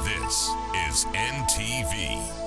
This is NTV.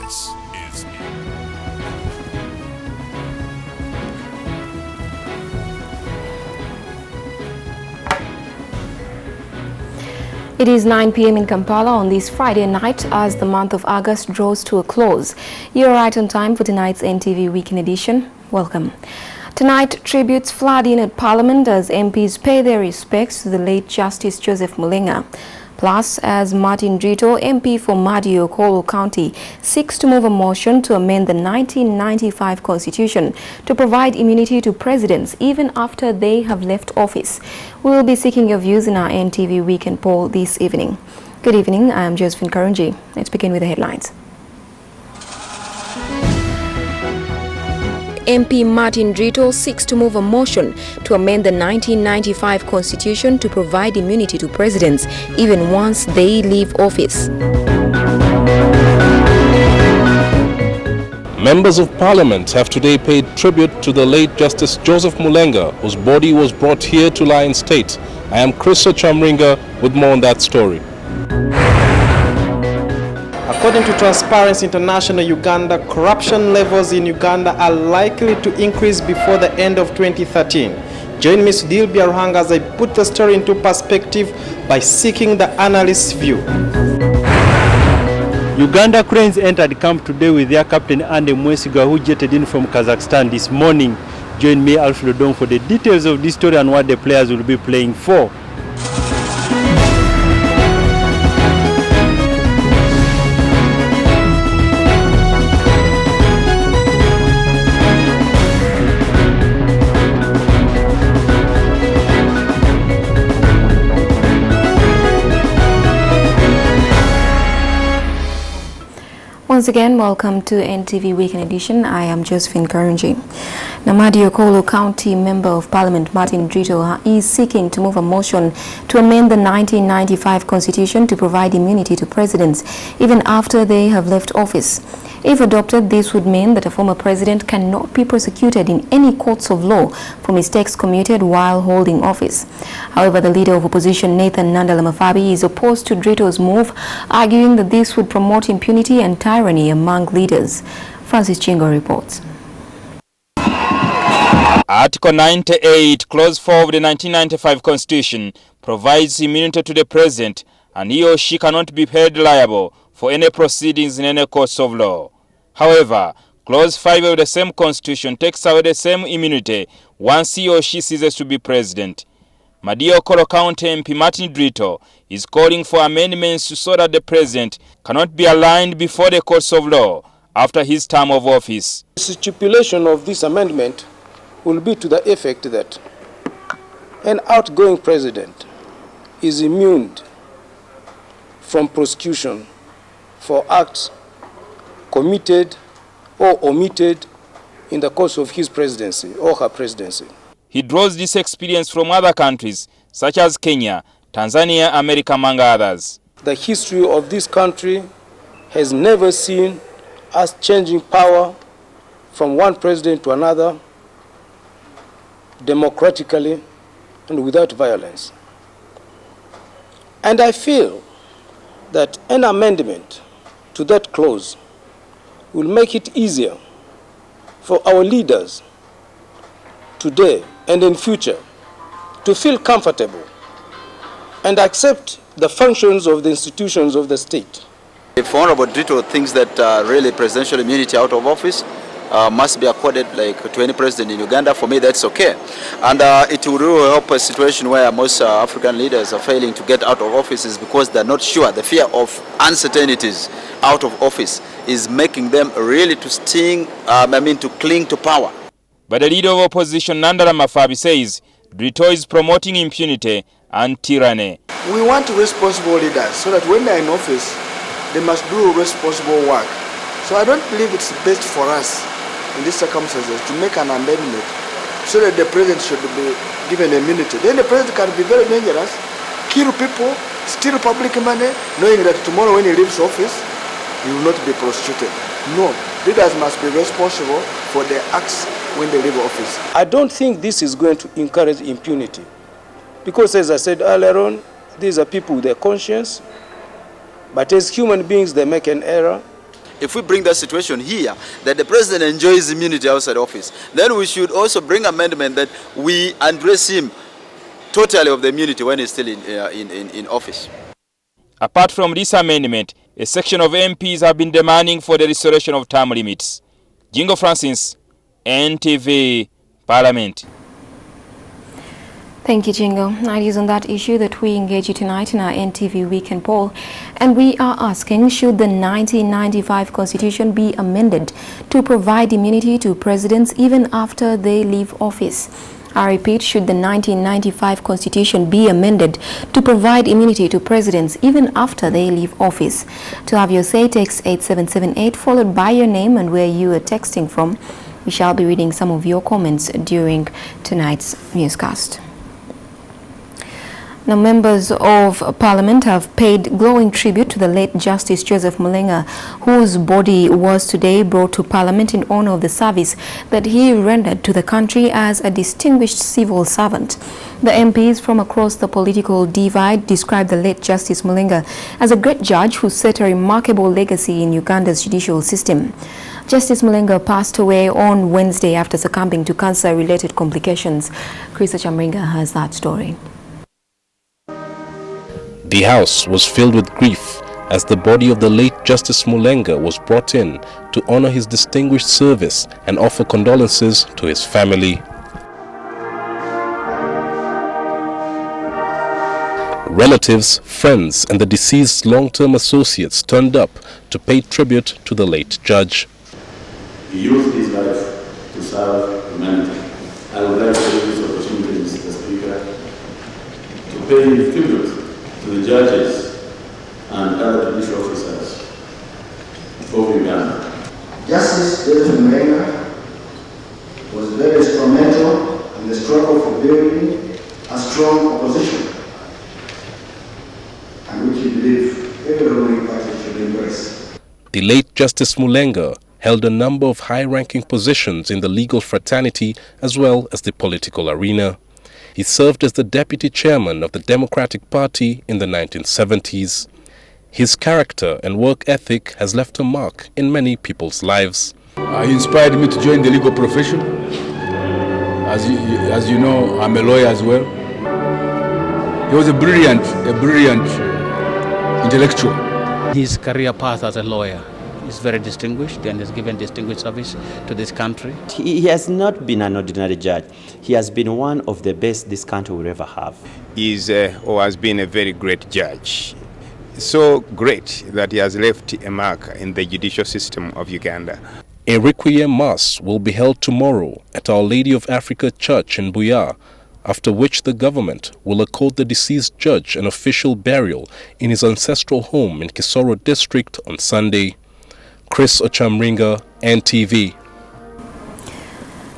This is It is 9 p.m. in Kampala on this Friday night as the month of August draws to a close. You're right on time for tonight's NTV Weekend Edition. Welcome. Tonight, tributes flood in at Parliament as MPs pay their respects to the late Justice Joseph Mulenga. Plus, as Martin Drito, MP for Madi-Okolo County, seeks to move a motion to amend the 1995 Constitution to provide immunity to presidents even after they have left office. We will be seeking your views in our NTV Weekend poll this evening. Good evening, I am Josephine Karunji. Let's begin with the headlines. MP Martin Drito seeks to move a motion to amend the 1995 Constitution to provide immunity to presidents even once they leave office. Members of Parliament have today paid tribute to the late Justice Joseph Mulenga, whose body was brought here to lie in state. I am Chris Chamringa with more on that story. According to Transparency International Uganda, corruption levels in Uganda are likely to increase before the end of 2013. Join Ms. Dilbia Ruhanga as I put the story into perspective by seeking the analyst's view. Uganda Cranes entered camp today with their captain Ande Mwesiga, who jetted in from Kazakhstan this morning. Join me, Alfred Odong, for the details of this story and what the players will be playing for. Once again, welcome to NTV Weekend Edition. I am Josephine Karunji. Madi-Okolo County Member of Parliament Martin Drito is seeking to move a motion to amend the 1995 Constitution to provide immunity to presidents even after they have left office. If adopted, this would mean that a former president cannot be prosecuted in any courts of law for mistakes committed while holding office. However, the leader of opposition, Nathan Nandala Mafabi, is opposed to Drito's move, arguing that this would promote impunity and tyranny among leaders. Francis Chingo reports. Article 98, Clause 4 of the 1995 Constitution provides immunity to the president, and he or she cannot be held liable for any proceedings in any courts of law. However, Clause 5 of the same Constitution takes away the same immunity once he or she ceases to be president. Madi-Okolo County MP Martin Drito is calling for amendments so that the president cannot be aligned before the courts of law after his term of office. The stipulation of this amendment will be to the effect that an outgoing president is immune from prosecution for acts committed or omitted in the course of his presidency or her presidency. He draws this experience from other countries such as Kenya, Tanzania, America, among others. The history of this country has never seen us changing power from one president to another democratically and without violence. And I feel that an amendment to that clause will make it easier for our leaders today and in future to feel comfortable and accept the functions of the institutions of the state. If Honorable Drito thinks that really presidential immunity out of office must be accorded like to any president in Uganda, for me that's okay. And it will really help a situation where most African leaders are failing to get out of offices because they're not sure. The fear of uncertainties out of office is making them really to to cling to power. But the leader of opposition, Nandala Mafabi, says Drito is promoting impunity and tyranny. We want responsible leaders so that when they're in office, they must do responsible work. So I don't believe it's best for us in these circumstances to make an amendment so that the president should be given immunity. Then the president can be very dangerous, kill people, steal public money, knowing that tomorrow when he leaves office, he will not be prosecuted. No, leaders must be responsible for their acts when they leave office. I don't think this is going to encourage impunity because, as I said earlier on, these are people with their conscience, but as human beings they make an error. If we bring that situation here, that the president enjoys immunity outside office, then we should also bring amendment that we address him totally of the immunity when he's still in office. Apart from this amendment, a section of MPs have been demanding for the restoration of term limits. Jingo Francis, NTV, Parliament. Thank you, Jingo. It is on that issue that we engage you tonight in our NTV Weekend Poll. And we are asking, should the 1995 Constitution be amended to provide immunity to presidents even after they leave office? I repeat, should the 1995 Constitution be amended to provide immunity to presidents even after they leave office? To have your say, text 8778 followed by your name and where you are texting from. We shall be reading some of your comments during tonight's newscast. Now, members of Parliament have paid glowing tribute to the late Justice Joseph Mulenga, whose body was today brought to Parliament in honor of the service that he rendered to the country as a distinguished civil servant. The MPs from across the political divide described the late Justice Mulenga as a great judge who set a remarkable legacy in Uganda's judicial system. Justice Mulenga passed away on Wednesday after succumbing to cancer-related complications. Chris Chamringa has that story. The house was filled with grief as the body of the late Justice Mulenga was brought in to honor his distinguished service and offer condolences to his family. Relatives, friends, and the deceased's long-term associates turned up to pay tribute to the late judge. He used his life to serve humanity. I would like to use this opportunity, Mr. Speaker, to pay tribute to the judges and other judicial officers of Uganda. Justice Joseph Mulenga was very instrumental in the struggle for building a strong opposition, and which he believed every ruling party should embrace. The late Justice Mulenga held a number of high-ranking positions in the legal fraternity as well as the political arena. He served as the deputy chairman of the Democratic Party in the 1970s. His character and work ethic has left a mark in many people's lives. He inspired me to join the legal profession. As you know, I'm a lawyer as well. He was a brilliant intellectual. His career path as a lawyer is very distinguished and has given distinguished service to this country. He has not been an ordinary judge. He has been one of the best this country will ever have. He is or has been a very great judge. So great that he has left a mark in the judicial system of Uganda. A requiem mass will be held tomorrow at Our Lady of Africa Church in Buya, after which the government will accord the deceased judge an official burial in his ancestral home in Kisoro district on Sunday. Chris Ochamringa, NTV.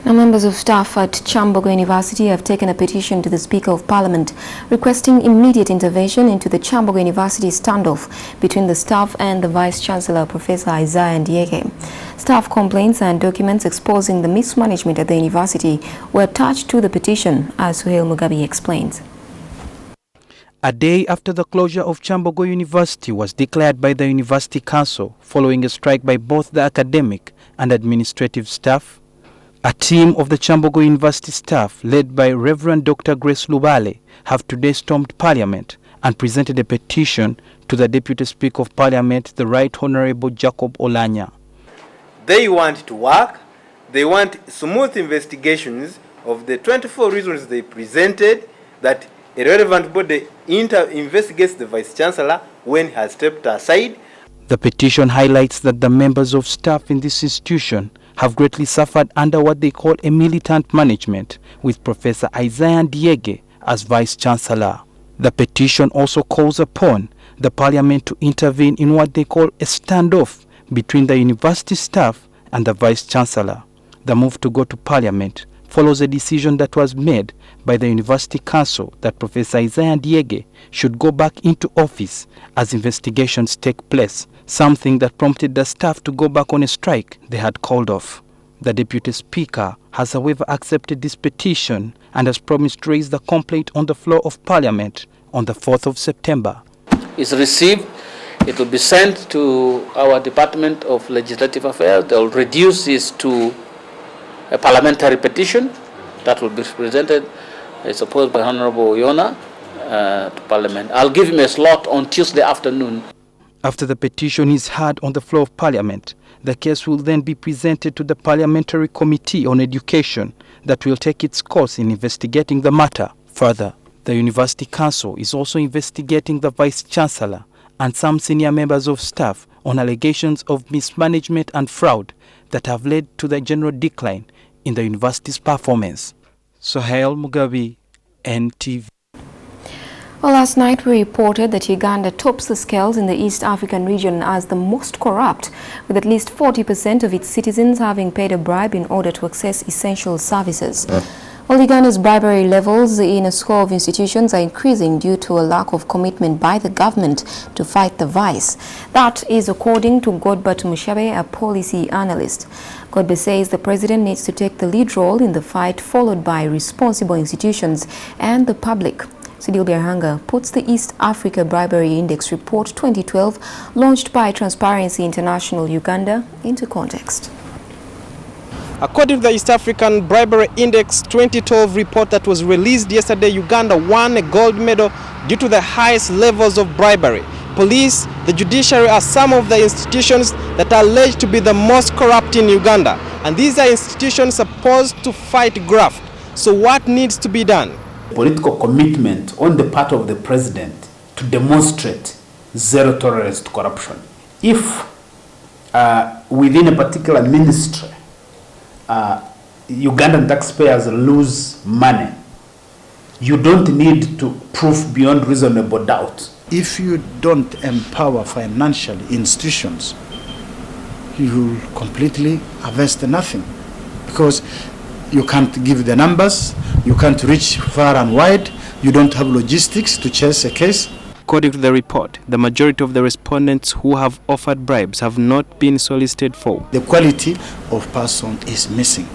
Now, members of staff at Kyambogo University have taken a petition to the Speaker of Parliament requesting immediate intervention into the Kyambogo University standoff between the staff and the Vice-Chancellor, Professor Isaiah Ndieke. Staff complaints and documents exposing the mismanagement at the university were attached to the petition, as Suhail Mugabi explains. A day after the closure of Kyambogo University was declared by the University Council following a strike by both the academic and administrative staff, a team of the Kyambogo University staff led by Reverend Dr. Grace Lubale have today stormed Parliament and presented a petition to the Deputy Speaker of Parliament, the Right Honourable Jacob Olanya. They want to work, they want smooth investigations of the 24 reasons they presented that a relevant body investigates the Vice-Chancellor when he has stepped aside. The petition highlights that the members of staff in this institution have greatly suffered under what they call a militant management, with Professor Isaiah Ndieke as Vice-Chancellor. The petition also calls upon the Parliament to intervene in what they call a standoff between the university staff and the Vice-Chancellor. The move to go to Parliament follows a decision that was made by the University Council that Professor Isaiah Ndieke should go back into office as investigations take place, something that prompted the staff to go back on a strike they had called off. The Deputy Speaker has however accepted this petition and has promised to raise the complaint on the floor of Parliament on the 4th of September. It's received, it will be sent to our Department of Legislative Affairs. They'll reduce this to a parliamentary petition that will be presented, I suppose, by Honorable Yona to Parliament. I'll give him a slot on Tuesday afternoon. After the petition is heard on the floor of Parliament, The case will then be presented to the Parliamentary Committee on Education that will take its course in investigating the matter further. The University Council is also investigating the Vice-Chancellor and some senior members of staff on allegations of mismanagement and fraud that have led to the general decline in the university's performance. Sohail Mugabi, NTV. Well, last night we reported that Uganda tops the scales in the East African region as the most corrupt, with at least 40% of its citizens having paid a bribe in order to access essential services. Well, Uganda's bribery levels in a score of institutions are increasing due to a lack of commitment by the government to fight the vice. That is according to Godbert Mushabe, a policy analyst. Godbe says the president needs to take the lead role in the fight, followed by responsible institutions and the public. Sidil Biarhanga puts the East Africa Bribery Index Report 2012, launched by Transparency International Uganda, into context. According to the East African Bribery Index 2012 report that was released yesterday, Uganda won a gold medal due to the highest levels of bribery. Police, the judiciary are some of the institutions that are alleged to be the most corrupt in Uganda. And these are institutions supposed to fight graft. So what needs to be done? Political commitment on the part of the president to demonstrate zero tolerance to corruption. If within a particular ministry, Ugandan taxpayers lose money, you don't need to prove beyond reasonable doubt. If you don't empower financial institutions, you will completely harvest nothing, because you can't give the numbers, you can't reach far and wide, you don't have logistics to chase a case. According to the report, the majority of the respondents who have offered bribes have not been solicited for. The quality of person is missing,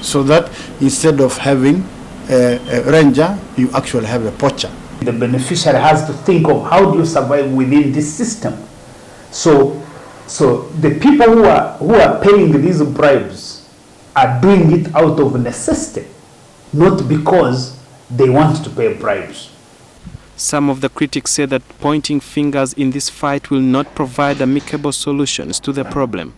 so that instead of having a ranger, you actually have a poacher. The beneficiary has to think of how do you survive within this system. So the people who are paying these bribes are doing it out of necessity, not because they want to pay bribes. Some of the critics say that pointing fingers in this fight will not provide amicable solutions to the problem.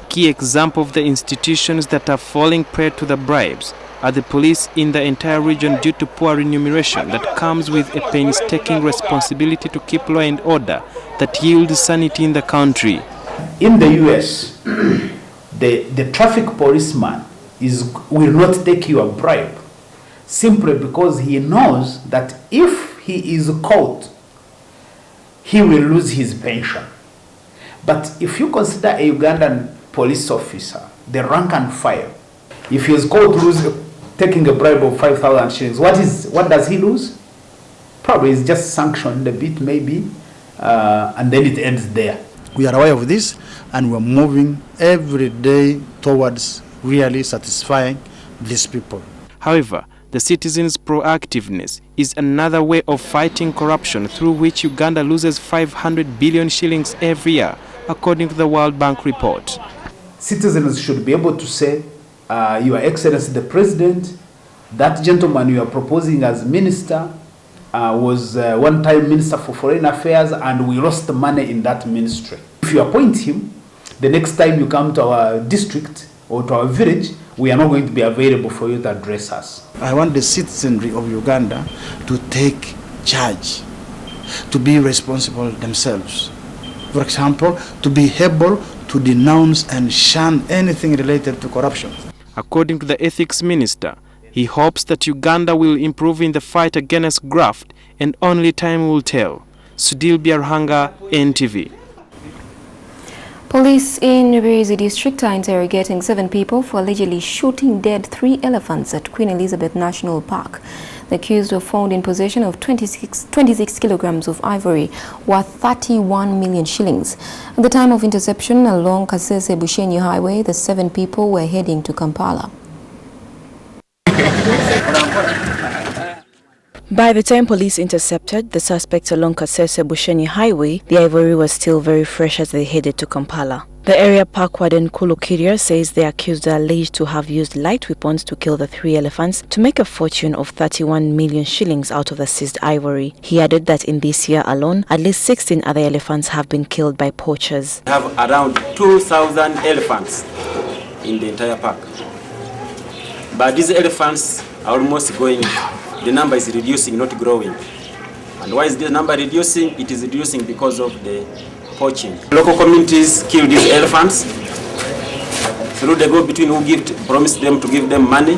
Key example of the institutions that are falling prey to the bribes are the police in the entire region due to poor remuneration that comes with a painstaking responsibility to keep law and order that yields sanity in the country. In the US, the traffic policeman will not take you a bribe, simply because he knows that if he is caught, he will lose his pension. But if you consider a Ugandan police officer, the rank and file, if he is caught taking a bribe of 5,000 shillings, what does he lose? Probably it's just sanctioned a bit maybe, and then it ends there. We are aware of this, and we're moving every day towards really satisfying these people. However, the citizens' proactiveness is another way of fighting corruption, through which Uganda loses 500 billion shillings every year, according to the World Bank report. Citizens should be able to say, Your Excellency the President, that gentleman you are proposing as minister was one-time Minister for Foreign Affairs, and we lost the money in that ministry. If you appoint him, the next time you come to our district or to our village, we are not going to be available for you to address us. I want the citizenry of Uganda to take charge, to be responsible themselves. For example, to be able to denounce and shun anything related to corruption. According to the ethics minister, he hopes that Uganda will improve in the fight against graft, and only time will tell. Sudil Biarhanga, NTV. Police in Rukungiri district are interrogating 7 people for allegedly shooting dead 3 elephants at Queen Elizabeth National Park. The accused were found in possession of 26 kilograms of ivory worth 31 million shillings. At the time of interception along Kasese-Bushenyi Highway, the 7 people were heading to Kampala. By the time police intercepted the suspects along Kasese-Bushenyi Highway, the ivory was still very fresh as they headed to Kampala. The area park warden Rukungiri says the accused are alleged to have used light weapons to kill the 3 elephants to make a fortune of 31 million shillings out of the seized ivory. He added that in this year alone, at least 16 other elephants have been killed by poachers. We have around 2,000 elephants in the entire park. But these elephants are almost going, the number is reducing, not growing. And why is the number reducing? It is reducing because of the poaching. Local communities kill these elephants through the go-between who promise them to give them money,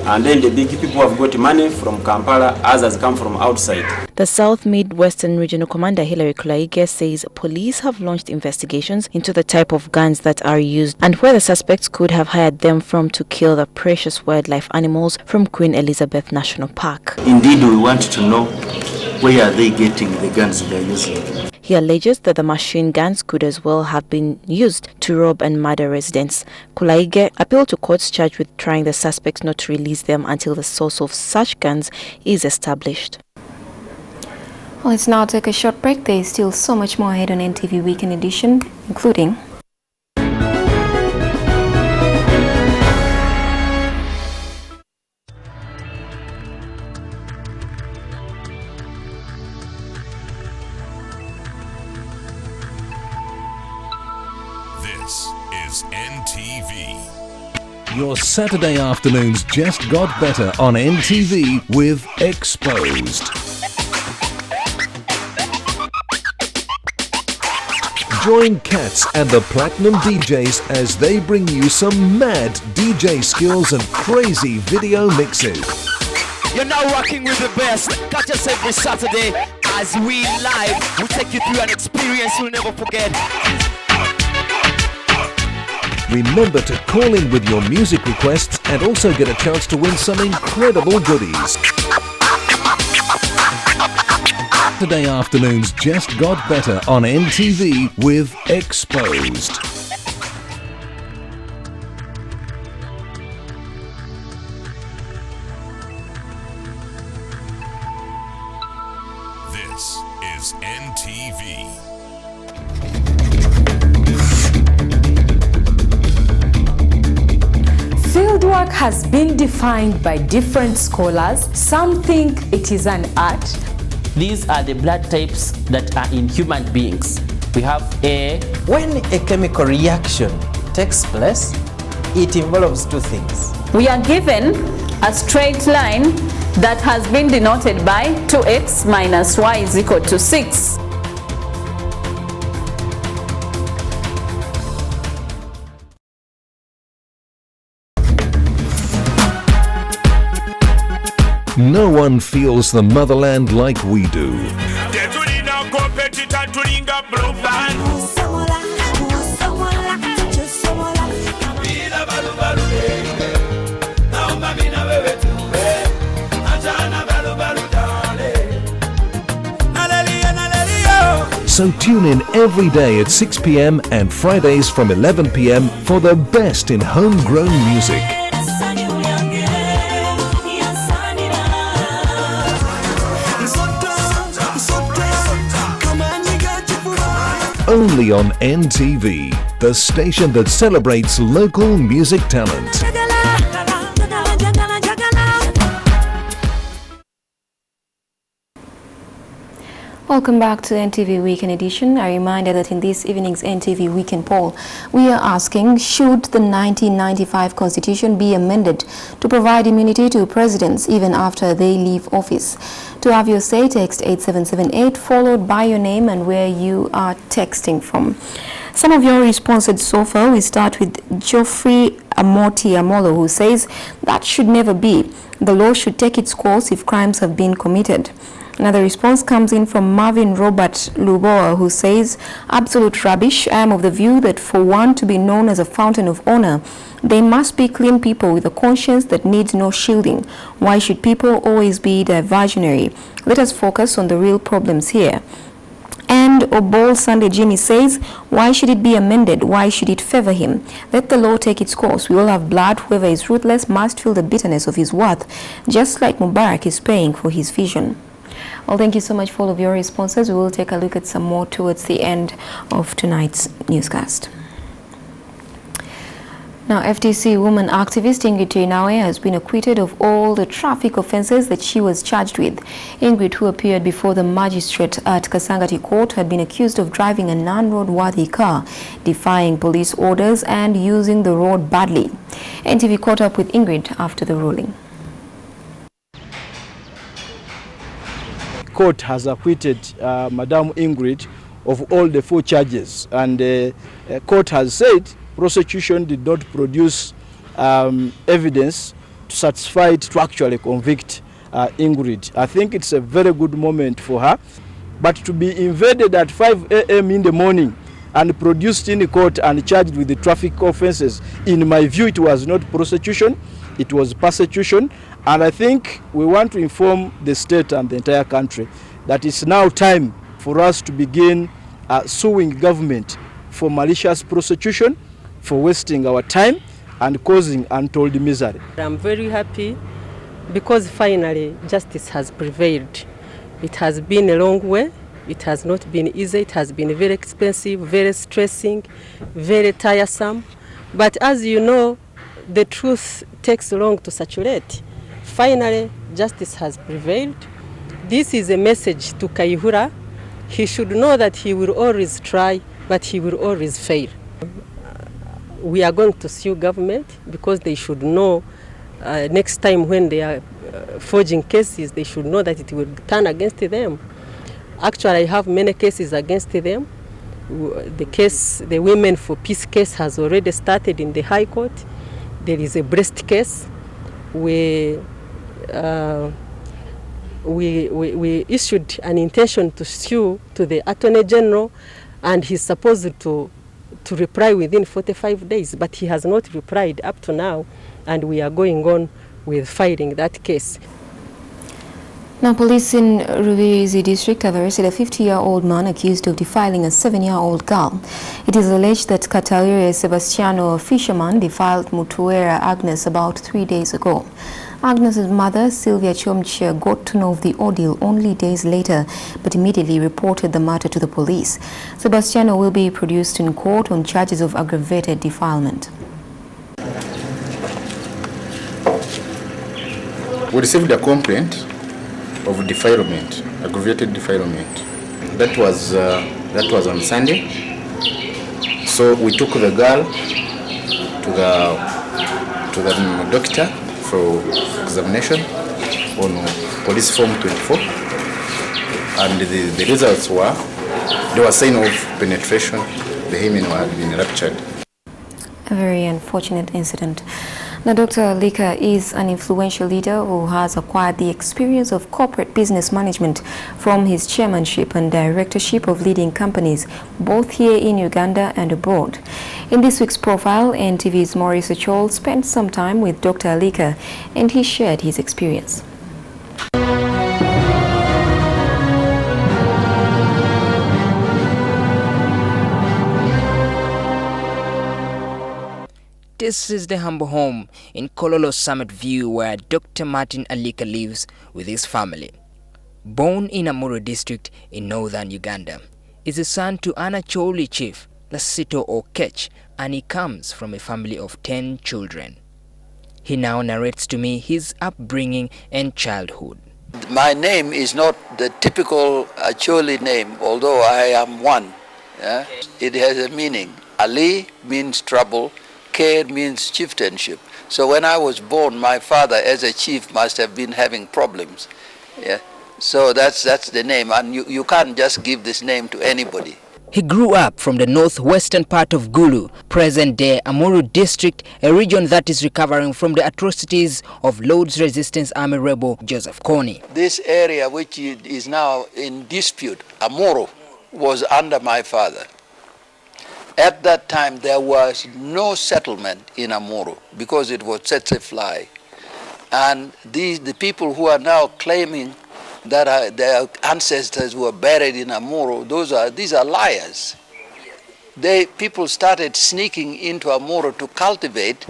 and then the big people have got money from Kampala, others come from outside. The South Midwestern Regional Commander Hilary Kulaige says police have launched investigations into the type of guns that are used and where the suspects could have hired them from to kill the precious wildlife animals from Queen Elizabeth National Park. Indeed, we want to know where are they getting the guns they are using. He alleges that the machine guns could as well have been used to rob and murder residents. Kulaige appealed to courts charged with trying the suspects not to release them until the source of such guns is established. Well, let's now take a short break. There is still so much more ahead on NTV Weekend Edition, including... This is NTV. Your Saturday afternoons just got better on NTV with Exposed. Join Cats and the Platinum DJs as they bring you some mad DJ skills and crazy video mixes. You're now rocking with the best. Catch us every Saturday as we live. We'll take you through an experience you'll never forget. Remember to call in with your music requests and also get a chance to win some incredible goodies. Saturday afternoons just got better on NTV with Exposed. This is NTV. Fieldwork has been defined by different scholars. Some think it is an art. These are the blood types that are in human beings. We have A. When a chemical reaction takes place, it involves two things. We are given a straight line that has been denoted by 2x minus y is equal to 6. No one feels the motherland like we do. So tune in every day at 6 p.m. and Fridays from 11 p.m. for the best in homegrown music. Only on NTV, the station that celebrates local music talent. Welcome back to NTV Weekend Edition. A reminder that in this evening's NTV Weekend poll, we are asking, should the 1995 Constitution be amended to provide immunity to presidents even after they leave office? To have your say, text 8778 followed by your name and where you are texting from. Some of your responses so far, we start with Geoffrey Amoti Amolo, who says that should never be. The law should take its course if crimes have been committed. Another response comes in from Marvin Robert Luboa, who says, absolute rubbish. I am of the view that for one to be known as a fountain of honor, they must be clean people with a conscience that needs no shielding. Why should people always be diversionary? Let us focus on the real problems here. And Obol Sunday Jimmy says, why should it be amended? Why should it favor him? Let the law take its course. We all have blood. Whoever is ruthless must feel the bitterness of his worth, just like Mubarak is paying for his vision. Well, thank you so much for all of your responses. We will take a look at some more towards the end of tonight's newscast. Now, FTC woman activist Ingrid Turinawe has been acquitted of all the traffic offences that she was charged with. Ingrid, who appeared before the magistrate at Kasangati Court, had been accused of driving a non-roadworthy car, defying police orders and using the road badly. NTV caught up with Ingrid after the ruling. Court has acquitted Madam Ingrid of all the 4 charges, and court has said prosecution did not produce evidence to satisfy it to actually convict Ingrid. I think it's a very good moment for her, but to be invaded at 5 a.m. in the morning and produced in court and charged with the traffic offences, in my view it was not prosecution, it was persecution. And I think we want to inform the state and the entire country that it's now time for us to begin suing government for malicious prosecution, for wasting our time and causing untold misery. I'm very happy because finally justice has prevailed. It has been a long way. It has not been easy. It has been very expensive, very stressing, very tiresome. But as you know, the truth takes long to saturate. Finally, justice has prevailed. This is a message to Kaihura. He should know that he will always try, but he will always fail. We are going to sue government because they should know next time when they are forging cases, they should know that it will turn against them. Actually, I have many cases against them. The Women for Peace case has already started in the High Court. There is a breast case. We issued an intention to sue to the Attorney General, and he's supposed to reply within 45 days, but he has not replied up to now, and we are going on with filing that case. Now, police in Rukungiri district have arrested a 50-year-old man accused of defiling a 7-year-old girl. It is alleged that Katalire Sebastiano, a fisherman, defiled Mutuera Agnes about 3 days ago. Agnes's mother, Sylvia Chomche, got to know of the ordeal only days later, but immediately reported the matter to the police. Sebastiano will be produced in court on charges of aggravated defilement. We received a complaint of defilement, aggravated defilement. That was on Sunday. So we took the girl to the doctor for examination on police form 24, and the results were there was sign of penetration. The hymen had been ruptured. A very unfortunate incident. Now, Dr. Alika is an influential leader who has acquired the experience of corporate business management from his chairmanship and directorship of leading companies, both here in Uganda and abroad. In this week's profile, NTV's Maurice Ochol spent some time with Dr. Alika, and he shared his experience. This is the humble home in Kololo Summit View where Dr. Martin Alika lives with his family. Born in Amuru district in northern Uganda, is a son to Anacholi chief Lasito Okech, and he comes from a family of 10 children. He now narrates to me his upbringing and childhood. My name is not the typical Acholi name, although I am one. Yeah? It has a meaning. Ali means trouble. Care means chieftainship. So when I was born, my father as a chief must have been having problems. Yeah. So that's the name, and you can't just give this name to anybody. He grew up from the northwestern part of Gulu, present-day Amuru district, a region that is recovering from the atrocities of Lord's Resistance Army rebel Joseph Kony. This area which is now in dispute, Amuru, was under my father. At that time, there was no settlement in Amuru because it was tsetse fly. And the people who are now claiming that their ancestors were buried in Amuru, these are liars. People started sneaking into Amuru to cultivate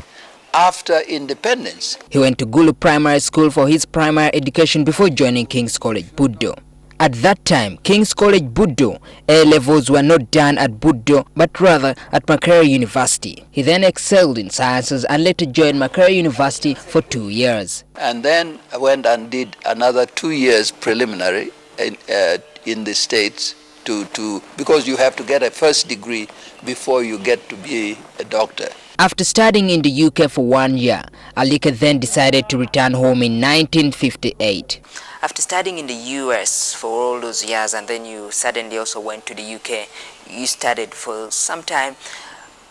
after independence. He went to Gulu Primary School for his primary education before joining King's College, Buddo. At that time, King's College Buddo A-levels were not done at Buddo but rather at Makerere University. He then excelled in sciences and later joined Makerere University for 2 years. And then I went and did another 2 years preliminary in the States because you have to get a first degree before you get to be a doctor. After studying in the UK for 1 year, Alika then decided to return home in 1958. After studying in the US for all those years and then you suddenly also went to the UK, you studied for some time.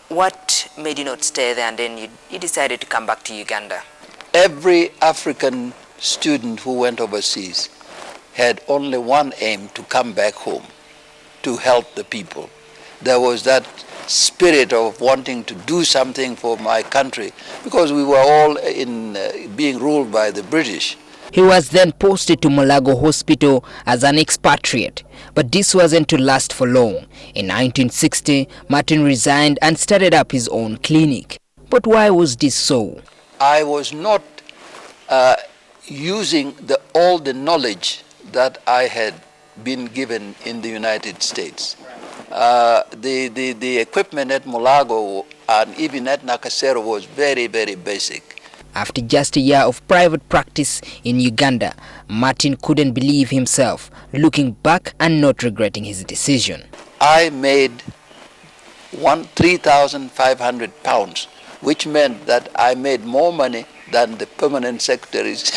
What made you not stay there and then you decided to come back to Uganda? Every African student who went overseas had only one aim: to come back home, to help the people. There was that spirit of wanting to do something for my country because we were all being ruled by the British. He was then posted to Mulago Hospital as an expatriate, but this wasn't to last for long. In 1960, Martin resigned and started up his own clinic. But why was this so? I was not using all the knowledge that I had been given in the United States. The equipment at Mulago and even at Nakasero was very, very basic. After just a year of private practice in Uganda, Martin couldn't believe himself, looking back and not regretting his decision. I made 3,500 pounds, which meant that I made more money than the permanent secretaries.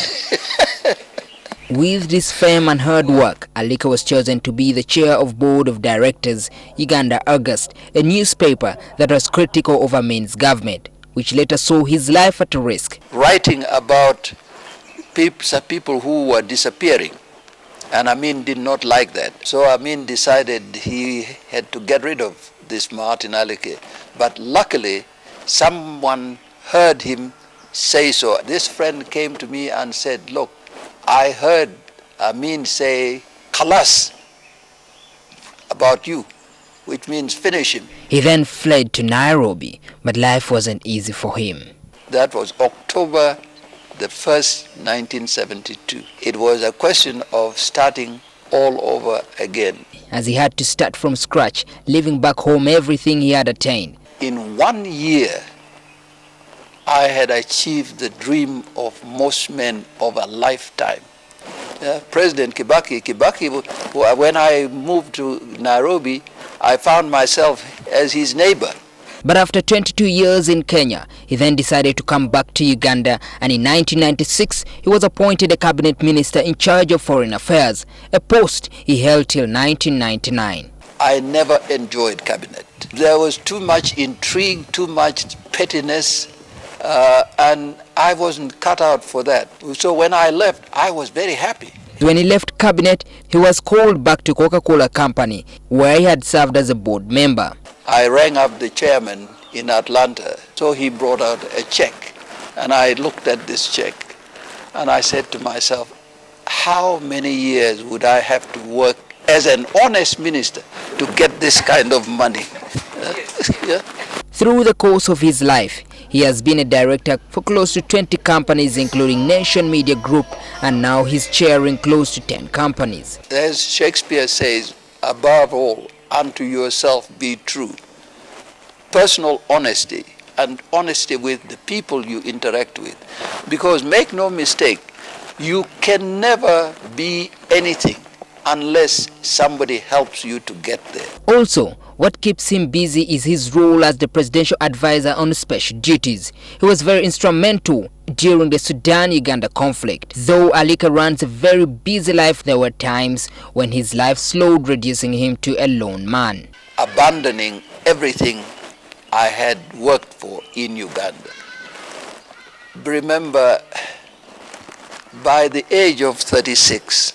With this fame and hard work, Alika was chosen to be the chair of Board of Directors, Uganda August, a newspaper that was critical of Amin's government, which later saw his life at risk. Writing about people who were disappearing, and Amin did not like that. So Amin decided he had to get rid of this Martin Alika. But luckily, someone heard him say so. This friend came to me and said, "Look, I heard Amin say Kalas about you," which means finish him. He then fled to Nairobi, but life wasn't easy for him. That was October the 1st, 1972. It was a question of starting all over again. As he had to start from scratch, leaving back home everything he had attained. In 1 year, I had achieved the dream of most men of a lifetime. President Kibaki, when I moved to Nairobi, I found myself as his neighbor. But after 22 years in Kenya, he then decided to come back to Uganda, and in 1996, he was appointed a cabinet minister in charge of foreign affairs, a post he held till 1999. I never enjoyed cabinet. There was too much intrigue, too much pettiness, and I wasn't cut out for that. So when I left, I was very happy. When he left cabinet, he was called back to Coca-Cola Company, where he had served as a board member. I rang up the chairman in Atlanta, so he brought out a check, and I looked at this check, and I said to myself, how many years would I have to work as an honest minister to get this kind of money? Yeah. Through the course of his life, he has been a director for close to 20 companies, including Nation Media Group, and now he's chairing close to 10 companies. As Shakespeare says, above all, unto yourself be true. Personal honesty and honesty with the people you interact with. Because make no mistake, you can never be anything unless somebody helps you to get there. Also, what keeps him busy is his role as the presidential advisor on special duties. He was very instrumental during the Sudan-Uganda conflict. Though Alika runs a very busy life, there were times when his life slowed, reducing him to a lone man. Abandoning everything I had worked for in Uganda. Remember, by the age of 36,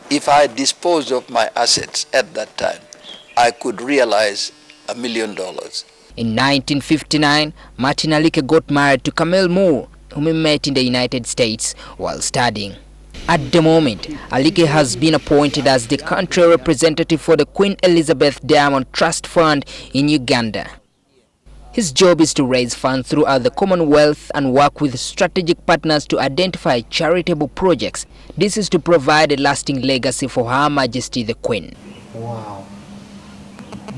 if I disposed of my assets at that time, I could realize $1 million. In 1959, Martin Alika got married to Camille Moore, whom he met in the United States while studying. At the moment, Alika has been appointed as the country representative for the Queen Elizabeth Diamond Trust Fund in Uganda. His job is to raise funds throughout the Commonwealth and work with strategic partners to identify charitable projects. This is to provide a lasting legacy for Her Majesty the Queen. Wow.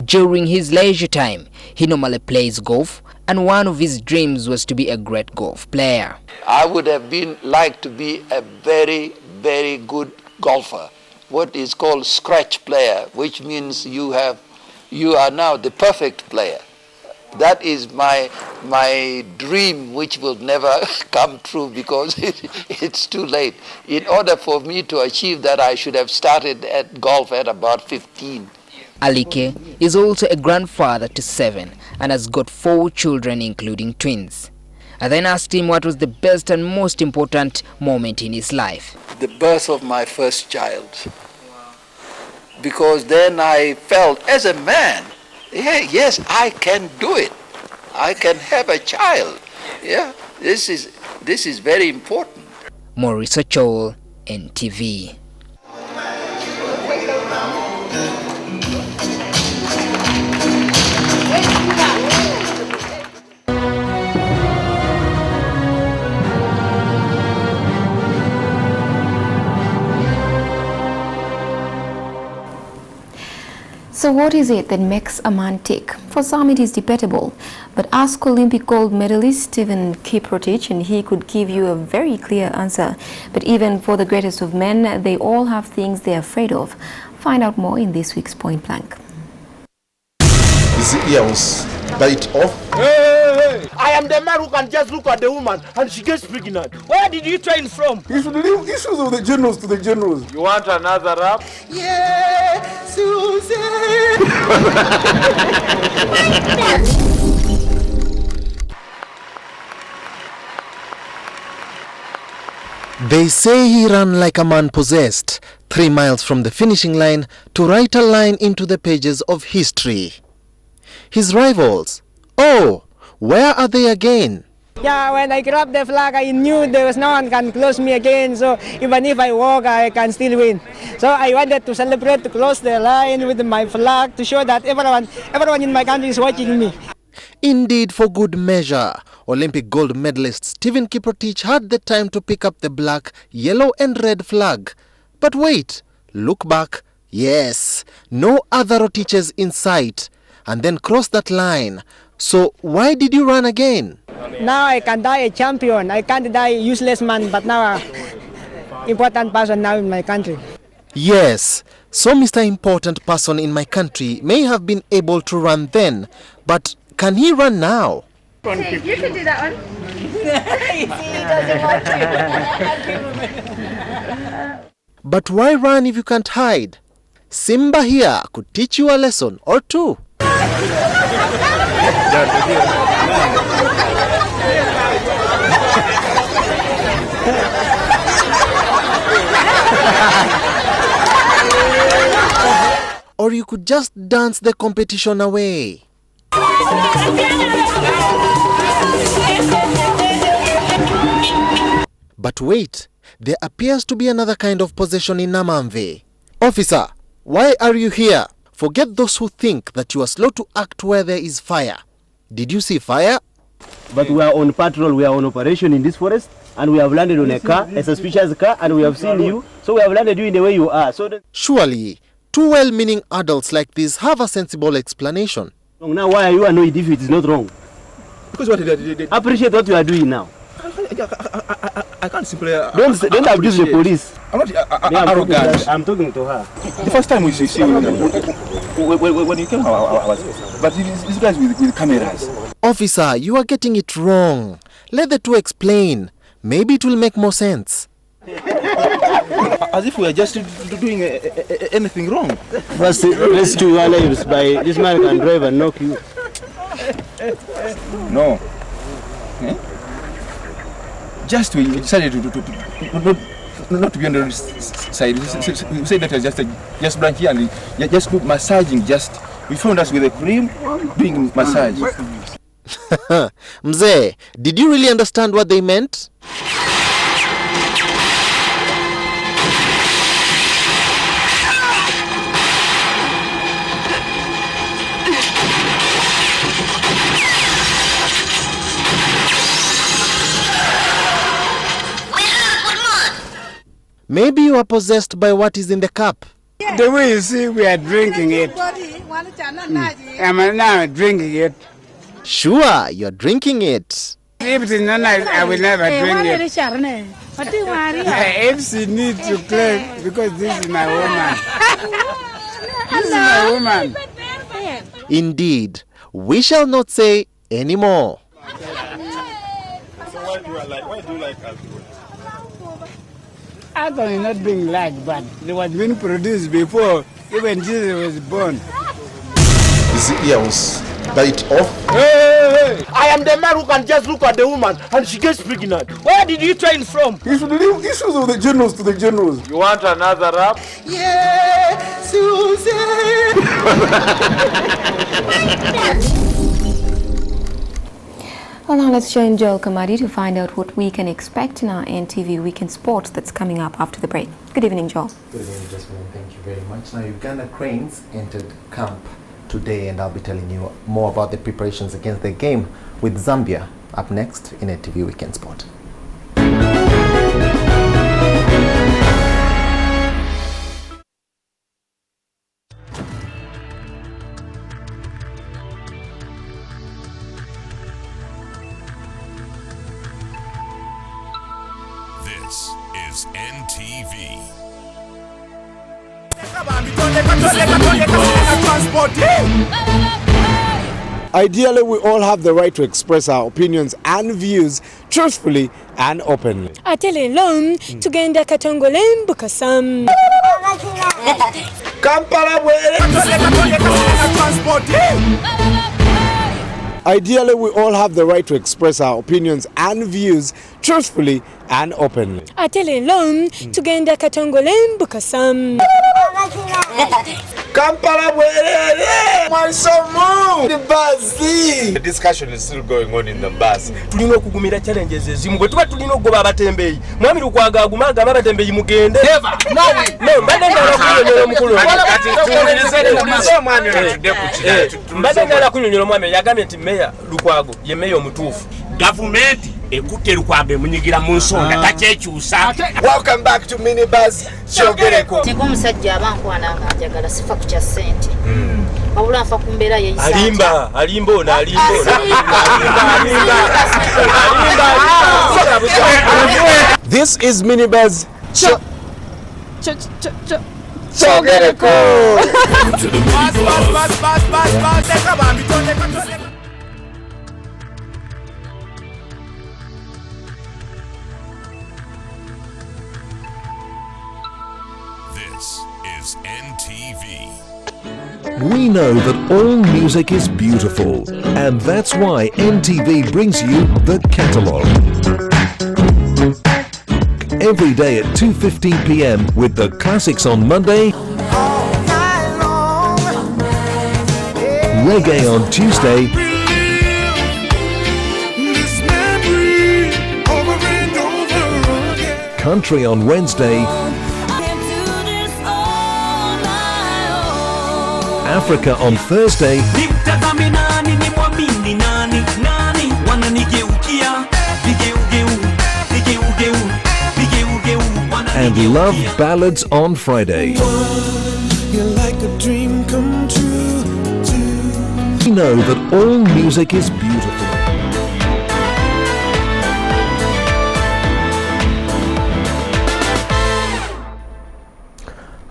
During his leisure time, he normally plays golf, and one of his dreams was to be a great golf player. I would have liked to be a very, very good golfer, what is called scratch player, which means you are now the perfect player. That is my dream, which will never come true because it's too late. In order for me to achieve that, I should have started at golf at about 15. Alika is also a grandfather to 7 and has got 4 children, including twins. I then asked him what was the best and most important moment in his life. The birth of my first child. Because then I felt, as a man, hey, yes, I can do it. I can have a child. Yeah, this is very important. Maurice Ochol, NTV. So what is it that makes a man tick? For some it is debatable, but ask Olympic gold medalist Stephen Kiprotich and he could give you a very clear answer. But even for the greatest of men, they all have things they're afraid of. Find out more in this week's Point Blank. His ears bite off. Hey! I am the man who can just look at the woman and she gets pregnant. Where did you train from? You should leave issues of the generals to the generals. You want another rap? Yeah, Susie. They say he ran like a man possessed, 3 miles from the finishing line to write a line into the pages of history. His rivals, oh, where are they again? Yeah, when I grabbed the flag, I knew there was no one can close me again. So even if I walk, I can still win. So I wanted to celebrate, to close the line with my flag to show that everyone in my country is watching me. Indeed, for good measure, Olympic gold medalist Stephen Kiprotich had the time to pick up the black, yellow and red flag. But wait, look back. Yes, no other Rotiches in sight. And then cross that line. So why did you run again? Now I can die a champion. I can't die a useless man, but now an important person now in my country. Yes, so Mr. Important Person in my country may have been able to run then, but can he run now? Hey, you should do that one. But why run if you can't hide? Simba here could teach you a lesson or two. Or you could just dance the competition away. But wait, there appears to be another kind of possession in Namamve. Officer, why are you here? Forget those who think that you are slow to act where there is fire. Did you see fire? But we are on patrol, we are on operation in this forest, and we have landed on a car, a suspicious car, and we have seen you, so we have landed you in the way you are. Surely, two well-meaning adults like this have a sensible explanation. Now why are you annoyed if it is not wrong? Because what they appreciate what you are doing now. I can't simply... Don't abuse the police. I'm not arrogant. I'm talking to her. The first time we see you, when you came, I was... But these guys with cameras. Officer, you are getting it wrong. Let the two explain. Maybe it will make more sense. As if we are just doing anything wrong. First, rescue your lives by this man can drive and knock you. No. Eh? Just we decided not to be on the side. We said that just blank here and just put massaging. We found us with a cream doing massage. Mzee, did you really understand what they meant? Maybe you are possessed by what is in the cup. The way you see we are drinking it. I'm now drinking it. Sure, you're drinking it. If it's not nice, I will never drink it. If she needs to claim, because this is my woman. This is my woman. Indeed, we shall not say any more. So why do you like alcohol? Alcohol is not being liked, but it was being produced before even Jesus was born. His ears bite off. Hey! I am the man who can just look at the woman and she gets pregnant. Where did you train from? You should leave issues of the generals to the generals. You want another rap? Yeah, Susie. Well, now let's join Joel Kamadi to find out what we can expect in our NTV Weekend Sports that's coming up after the break. Good evening, Joel. Good evening, Jasmine. Thank you very much. Now, Uganda Cranes entered camp today, and I'll be telling you more about the preparations against the game with Zambia up next in NTV Weekend Sport. This is NTV. Ideally, we all have the right to express our opinions and views truthfully and openly. Atele lom tugenda katongole mbukasam. Kampala Ideally, we all have the right to express our opinions and views truthfully and openly. Atele lom tugenda katongole mbukasam. Kampala The discussion is still going on in the bus. Tulina okugumira challenges ezimu bwe tuba tulina okugoba abatembeeyi. Mwami Lukwago agumaga abatembeeyi mugende. No, mbadde njagala kunyonyola omukulu. Mbadde njagala kunyonyola omwami yagambye nti Meya Lukwago ye meya omutuufu. Gavumenti ekutte Lukwago emunyigira mu nsonga takyekyusa. Welcome back to Minibus. Kyogereko. Singa omusajja abankwana nga njagala sifa ku kya ssente. Wabula nfa ku mbeera yeeyisa. Alimba ono. This is Minibus. Kyogereko. This is NTV. We know that all music is beautiful, and that's why NTV brings you the catalogue. Every day at 2:15 p.m. with the classics on Monday, reggae on Tuesday, country on Wednesday, Africa on Thursday, and love ballads on Friday. We know that all music is beautiful.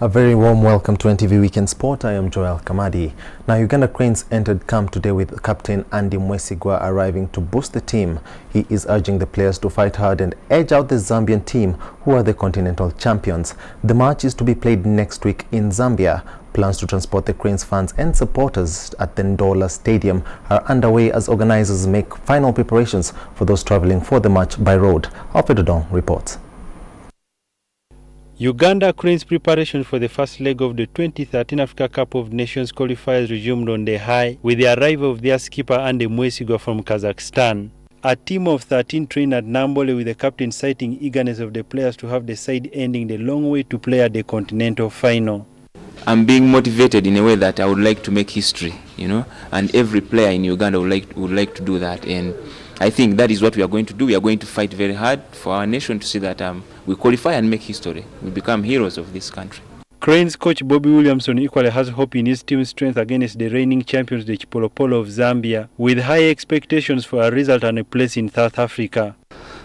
A very warm welcome to NTV Weekend Sport. I am Joel Kamadi. Now, Uganda Cranes entered camp today with Captain Andy Mwesigwa arriving to boost the team. He is urging the players to fight hard and edge out the Zambian team, who are the continental champions. The match is to be played next week in Zambia. Plans to transport the Cranes fans and supporters at the Ndola Stadium are underway as organizers make final preparations for those traveling for the match by road. Alfred Odong reports. Uganda Cranes preparation for the first leg of the 2013 Africa Cup of Nations qualifiers resumed on the high with the arrival of their skipper Andy Mwesigwa from Kazakhstan. A team of 13 trained at Nambole, with the captain citing eagerness of the players to have the side ending the long way to play at the continental final. I'm being motivated in a way that I would like to make history, and every player in Uganda would like to do that, and I think that is what we are going to do. We are going to fight very hard for our nation to see that we qualify and make history. We become heroes of this country. Cranes coach Bobby Williamson equally has hope in his team's strength against the reigning champions, the Chipolopolo of Zambia, with high expectations for a result and a place in South Africa.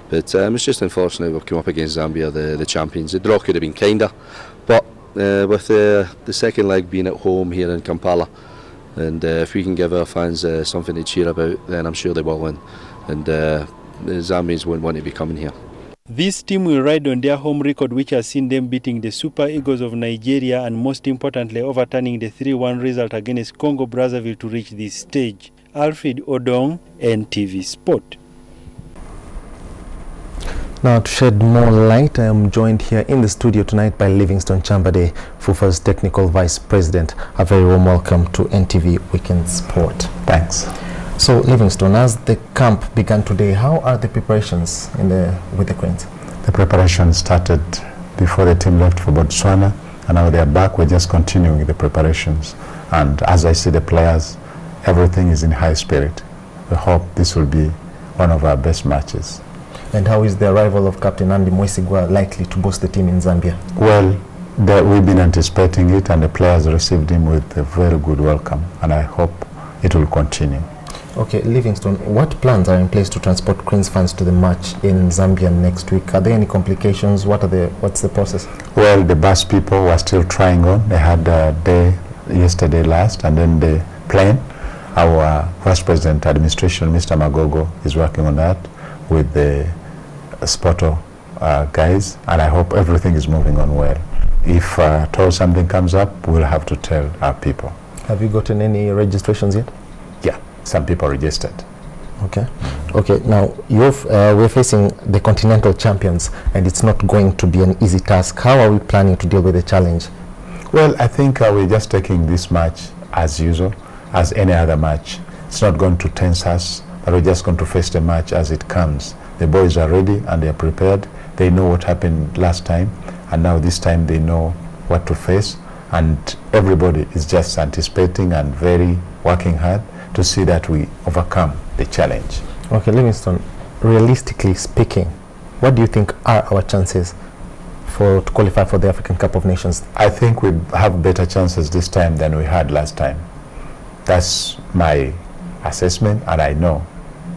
But it's just unfortunate we've come up against Zambia, the champions. The draw could have been kinder, but with the second leg being at home here in Kampala, and if we can give our fans something to cheer about, then I'm sure they will win. And the Zambians won't want to be coming here. This team will ride on their home record, which has seen them beating the Super Eagles of Nigeria and most importantly overturning the 3-1 result against Congo Brazzaville to reach this stage. Alfred Odong, NTV Sport. Now, to shed more light, I am joined here in the studio tonight by Livingstone Chambade, FUFA's Technical Vice President. A very warm welcome to NTV Weekend Sport. Thanks. So, Livingstone, as the camp began today, how are the preparations with the Queens? The preparation started before the team left for Botswana, and now they are back. We're just continuing the preparations. And as I see the players, everything is in high spirit. We hope this will be one of our best matches. And how is the arrival of Captain Andy Mwesigwa likely to boost the team in Zambia? Well, we've been anticipating it, and the players received him with a very good welcome, and I hope it will continue. Okay, Livingstone, what plans are in place to transport Queens fans to the match in Zambia next week? Are there any complications? What's the process? Well, the bus people were still trying on. They had a day yesterday last, and then the plane. Our Vice President Administration, Mr. Magogo, is working on that with the Spoto guys, and I hope everything is moving on well. If at all something comes up, we'll have to tell our people. Have you gotten any registrations yet? Yeah, some people registered. Okay. Okay, now we're facing the continental champions, and it's not going to be an easy task. How are we planning to deal with the challenge? Well, I think we're just taking this match as usual, as any other match. It's not going to tense us, but we're just going to face the match as it comes. The boys are ready and they're prepared. They know what happened last time, and now this time they know what to face, and everybody is just anticipating and very working hard to see that we overcome the challenge. Okay, Livingstone, realistically speaking, what do you think are our chances to qualify for the African Cup of Nations? I think we have better chances this time than we had last time. That's my assessment, and I know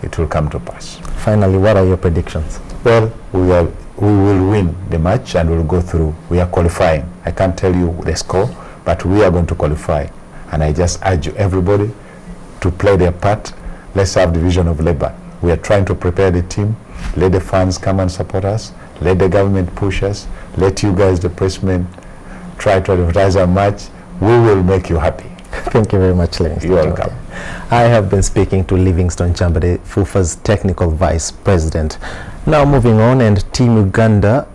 it will come to pass. Finally, what are your predictions? Well, we will win the match and we'll go through. We are qualifying. I can't tell you the score, but we are going to qualify. And I just urge everybody to play their part. Let's have division of labor. We are trying to prepare the team. Let the fans come and support us. Let the government push us. Let you guys, the pressmen, try to advertise our match. We will make you happy. Thank you very much, Livingstone. You're welcome. Okay. I have been speaking to Livingstone Chambade, FUFA's Technical Vice President. Now moving on, and Team Uganda,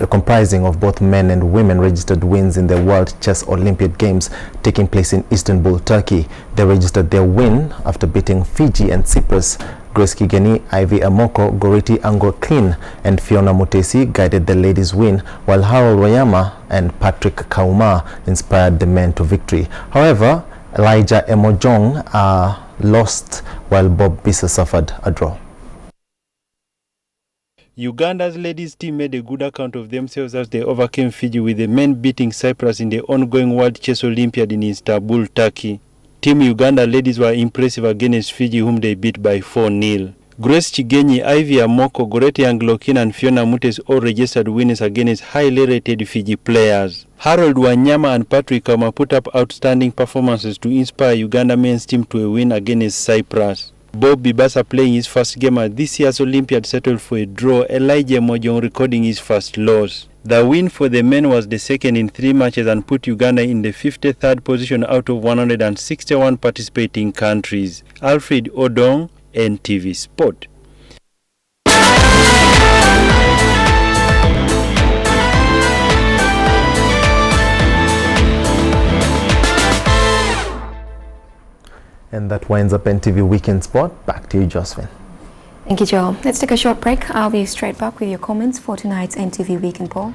comprising of both men and women, registered wins in the World Chess Olympiad Games taking place in Istanbul, Turkey. They registered their win after beating Fiji and Cyprus. Grace Kigeni, Ivy Amoko, Goriti Angor-Clean and Fiona Mutesi guided the ladies' win, while Harold Wayama and Patrick Kauma inspired the men to victory. However, Elijah Emojong lost, while Bob Bisa suffered a draw. Uganda's ladies team made a good account of themselves as they overcame Fiji, with the men beating Cyprus in the ongoing World Chess Olympiad in Istanbul, Turkey. Team Uganda ladies were impressive against Fiji, whom they beat by 4-0. Grace Chigenyi, Ivy Amoko, Goreti Anglokin and Fiona Mutes all registered winners against highly rated Fiji players. Harold Wanyama and Patrick Kauma put up outstanding performances to inspire Uganda men's team to a win against Cyprus. Bob Bibasa, playing his first game at this year's Olympiad, settled for a draw, Elijah Mojong recording his first loss. The win for the men was the second in 3 matches and put Uganda in the 53rd position out of 161 participating countries. Alfred Odong, NTV Sport. And that winds up NTV Weekend Sport. Back to you, Josephine. Thank you, Joel. Let's take a short break. I'll be straight back with your comments for tonight's NTV Weekend Poll.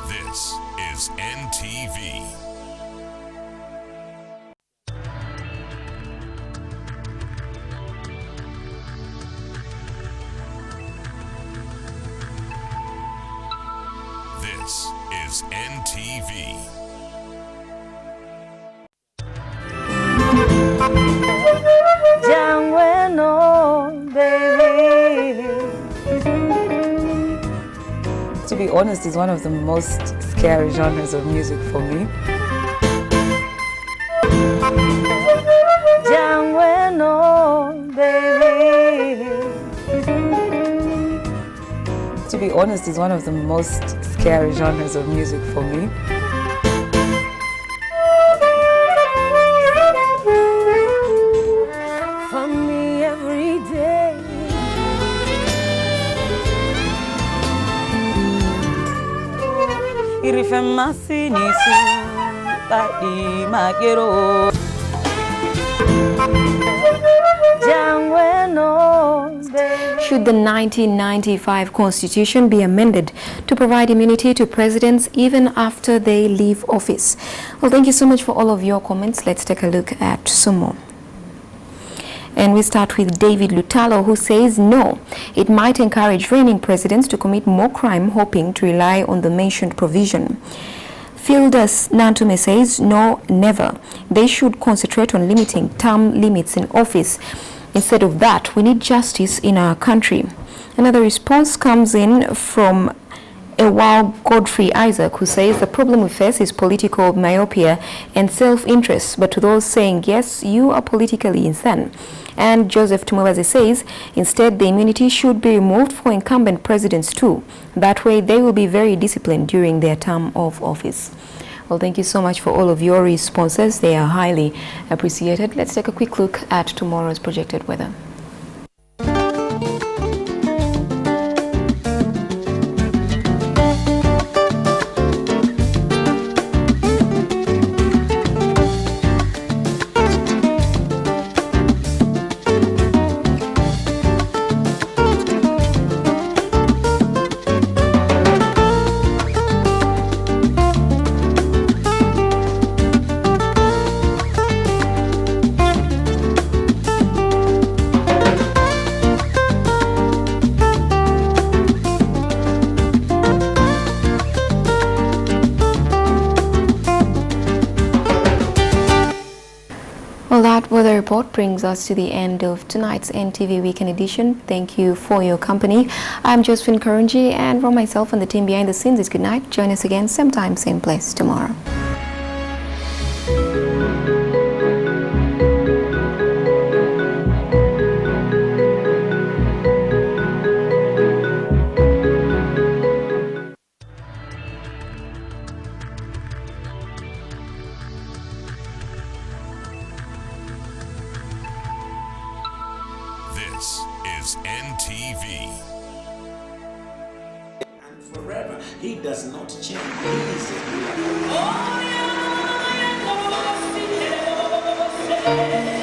This is NTV. is NTV. To be honest, it's one of the most scary genres of music for me. To be honest, it's one of the most scary genres of music for me. For me every day. Should the 1995 Constitution be amended to provide immunity to presidents even after they leave office? Well, thank you so much for all of your comments. Let's take a look at some more. And we start with David Lutalo, who says no, it might encourage reigning presidents to commit more crime, hoping to rely on the mentioned provision. Fielders Nantume says no, never. They should concentrate on limiting term limits in office. Instead of that, we need justice in our country. Another response comes in from Ewao Godfrey Isaac, who says the problem we face is political myopia and self-interest, but to those saying yes, you are politically insane. And Joseph Tumubaze says instead the immunity should be removed for incumbent presidents too. That way they will be very disciplined during their term of office. Well, thank you so much for all of your responses. They are highly appreciated. Let's take a quick look at tomorrow's projected weather. Well, that weather report brings us to the end of tonight's NTV Weekend Edition. Thank you for your company. I'm Josephine Karunji, and from myself and the team behind the scenes, it's good night. Join us again, same time, same place tomorrow. This is NTV. And forever, he does not change. He is a